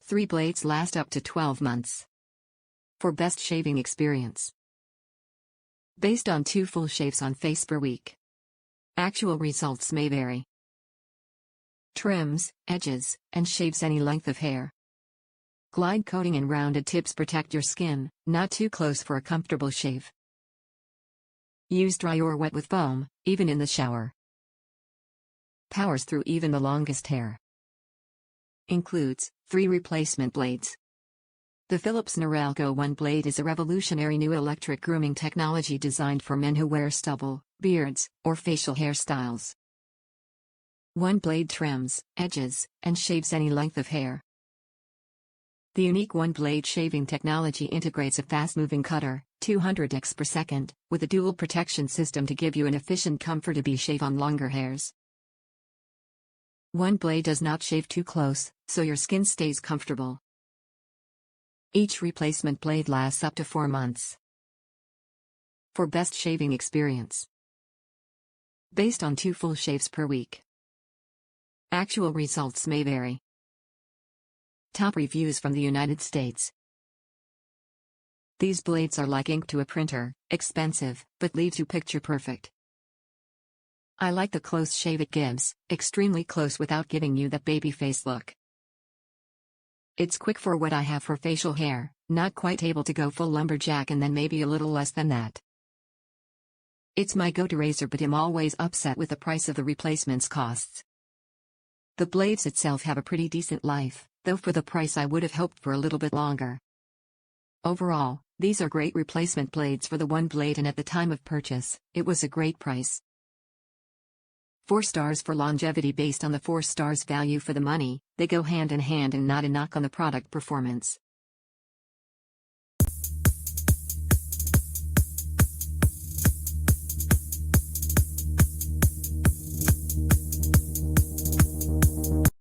3 blades last up to 12 months. For best shaving experience. Based on 2 full shaves on face per week. Actual results may vary. Trims, edges, and shaves any length of hair. Glide coating and rounded tips protect your skin, not too close for a comfortable shave. Use dry or wet with foam, even in the shower. Powers through even the longest hair. Includes 3 replacement blades. The Philips Norelco OneBlade is a revolutionary new electric grooming technology designed for men who wear stubble, beards, or facial hairstyles. OneBlade trims, edges, and shaves any length of hair. The unique OneBlade shaving technology integrates a fast-moving cutter, 200x per second, with a dual protection system to give you an efficient comfortabe shave on longer hairs. OneBlade does not shave too close, so your skin stays comfortable. Each replacement blade lasts up to 4 months. For best shaving experience. Based on 2 full shaves per week. Actual results may vary. Top reviews from the United States. These blades are like ink to a printer, expensive, but leaves you picture perfect. I like the close shave it gives, extremely close without giving you that baby face look. It's quick for what I have for facial hair, not quite able to go full lumberjack and then maybe a little less than that. It's my go-to razor, but I'm always upset with the price of the replacements costs. The blades itself have a pretty decent life, though for the price I would have hoped for a little bit longer. Overall, these are great replacement blades for the OneBlade, and at the time of purchase, it was a great price. 4 stars for longevity. Based on the 4 stars value for the money, they go hand in hand and not a knock on the product performance.